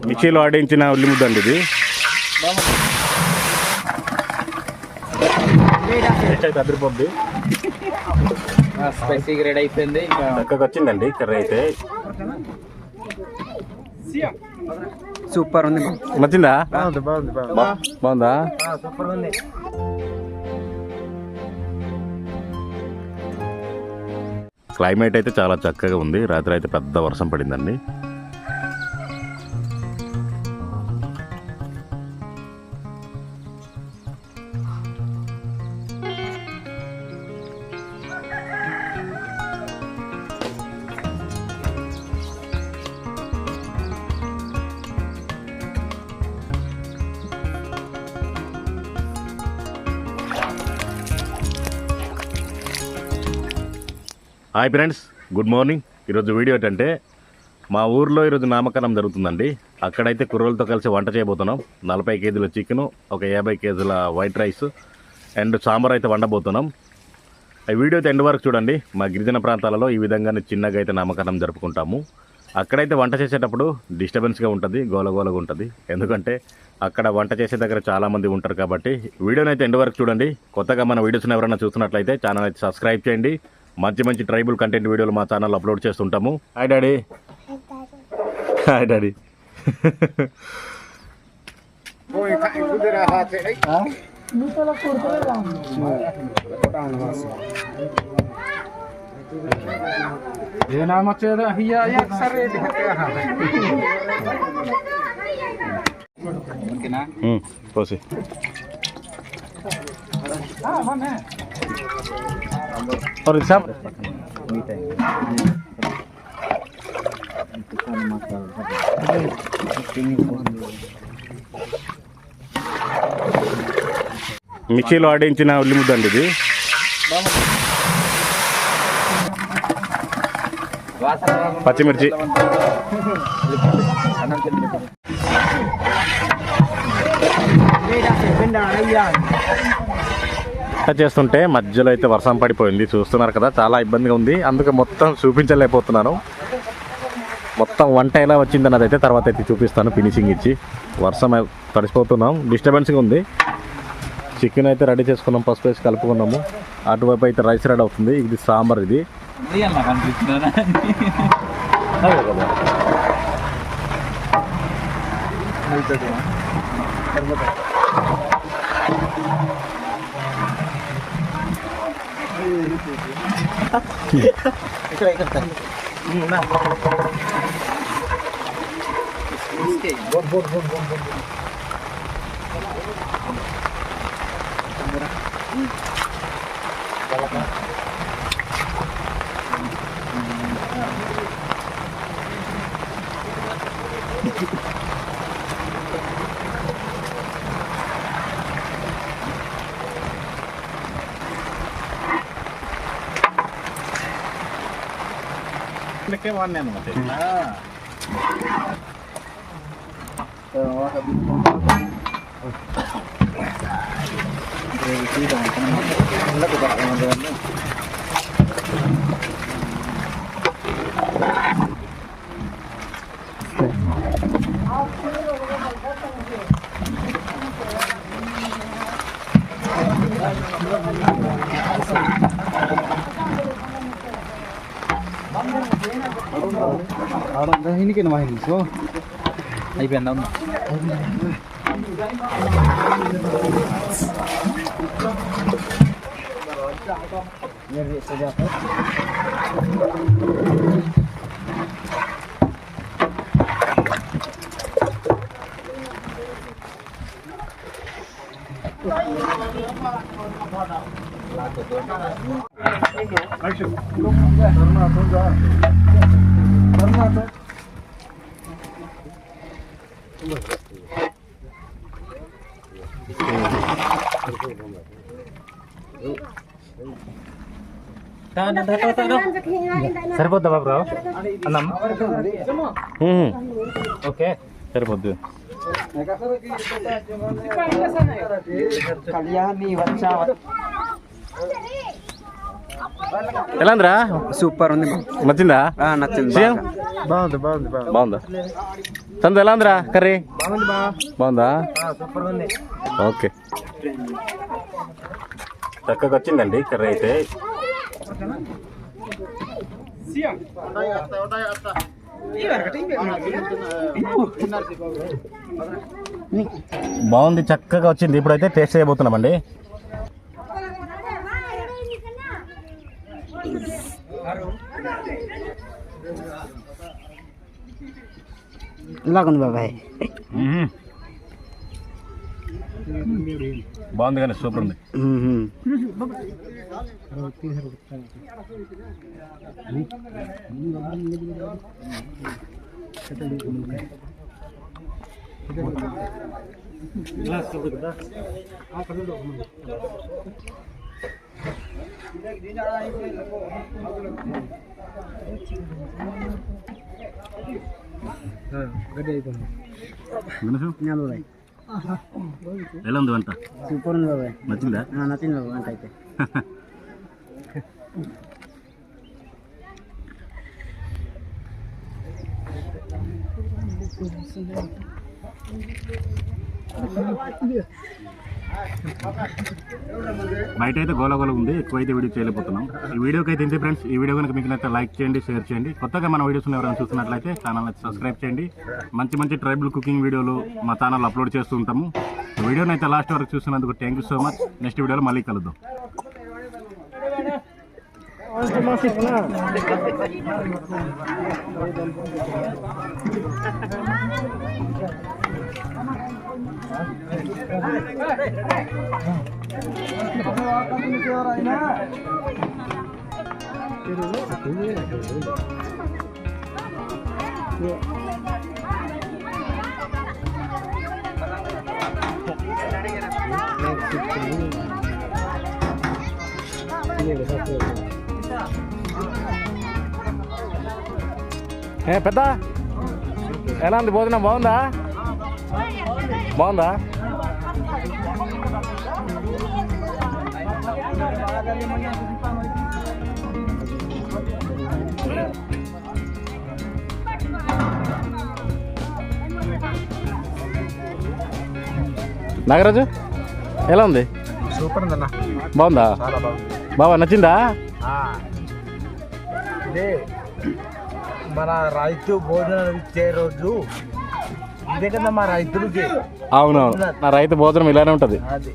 మిక్సీలో ఆడించిన ఉల్లి ముద్ద అండి ఇది. అదిరిపోద్ది, స్పైసీగా రెడీ అయిపోయింది. చక్కగా వచ్చిందండి కర్రీ అయితే. సూపర్ ఉంది. నచ్చిందా? బాగుందా? సూపర్ ఉంది. క్లైమేట్ అయితే చాలా చక్కగా ఉంది. రాత్రి అయితే పెద్ద వర్షం పడిందండి. Hi friends, good morning. ఈరోజు వీడియో ఏంటంటే మా ఊర్లో ఈరోజు నామకరణం జరుగుతుందండి. అక్కడైతే కుర్రోళ్ళతో కలిసి వంట చేయబోతున్నాం. 40 కేజీల చికెను, ఒక 50 కేజీల వైట్ రైస్ అండ్ సాంబార్ అయితే వండబోతున్నాం. ఈ వీడియో అయితే ఎండ్ వరకు చూడండి. మా గిరిజన ప్రాంతాలలో ఈ విధంగానే చిన్నగా అయితే నామకరణం జరుపుకుంటాము. అక్కడైతే వంట చేసేటప్పుడు డిస్టర్బెన్స్గా ఉంటుంది, గోలగోలగా ఉంటుంది. ఎందుకంటే అక్కడ వంట చేసే దగ్గర చాలామంది ఉంటారు కాబట్టి వీడియోని అయితే ఎండ్ వరకు చూడండి. కొత్తగా మన వీడియోస్ని ఎవరైనా చూస్తున్నట్లయితే ఛానల్ అయితే సబ్స్క్రైబ్ చేయండి. మంచి మంచి ట్రైబల్ కంటెంట్ వీడియోలు మా ఛానల్లో అప్లోడ్ చేస్తుంటాము. Hi daddy. Hi daddy. పోసి और सब మిక్సీలో ఆడించిన ఉల్లి ముద్ద అండి ఇది. పచ్చిమిర్చి చేస్తుంటే మధ్యలో అయితే వర్షం పడిపోయింది. చూస్తున్నారు కదా, చాలా ఇబ్బందిగా ఉంది. అందుకే మొత్తం చూపించలేకపోతున్నాను. మొత్తం వంట ఎలా వచ్చిందన్నది అయితే తర్వాత అయితే చూపిస్తాను ఫినిషింగ్ ఇచ్చి. వర్షం తడిసిపోతున్నాం, డిస్టర్బెన్స్గా ఉంది. చికెన్ అయితే రెడీ చేసుకున్నాం, పసుపు వేసి కలుపుకున్నాము. అటువైపు అయితే రైస్ రెడీ అవుతుంది. ఇది సాంబార్. ఇది के वाने मते ini kan main so ai ben dam ये सजा कर సరిపోద్దా బాబు అన్నం? ఓకే సరిపోద్దు. కళ్యాణి వచ్చా ఎలా ఉందిరా? సూపర్ ఉంది. నచ్చిందా? నచ్చింది. బాగుంది. బాగుందా? చందు ఎలా ఉందిరా కర్రీ? బాగుందా? ఓకే, చక్కగా వచ్చిందండి కర్రీ అయితే. బాగుంది, చక్కగా వచ్చింది. ఇప్పుడైతే టేస్ట్ చేయబోతున్నామండి. ఇలాగుంది బాబాయ్. బాగుంది కానీ సూపర్ ఉంది. ఎలా ఉంది వంట? సూపర్ ఉంది బాబాయ్. నచ్చిందా? నచ్చింది బాబాయ్ వంట అయితే. బయట అయితే గోలగోల ఉంది, ఎక్కువైతే వీడియో చేయలేకపోతున్నాం. ఈ వీడియోకి అయితే ఇంతే ఫ్రెండ్స్. ఈ వీడియో కనుక మీకు నచ్చితే లైక్ చేయండి, షేర్ చేయండి. కొత్తగా మన వీడియోస్ ఎవరైనా చూస్తున్నట్లయితే ఛానల్ సబ్స్క్రైబ్ చేయండి. మంచి మంచి ట్రైబల్ కుకింగ్ వీడియోలు మా ఛానల్ అప్లోడ్ చేస్తూ ఉంటాము. వీడియోని అయితే లాస్ట్ వరకు చూస్తున్నందుకు thank you so much. Next వీడియోలో మళ్ళీ కలుద్దాం. పెద్ద ఎలా ఉంది భోజనం? బాగుందా? బాగుందా? నాగరాజు ఎలా ఉంది? సూపర్ ఉందన్న. బాగుందా? బాబా నచ్చిందా? మన రైతు భోజనం ఇచ్చే రోజు ఇదే కదా మా రైతులకి. అవునవును, నా రైతు భోజనం ఇలానే ఉంటుంది. అది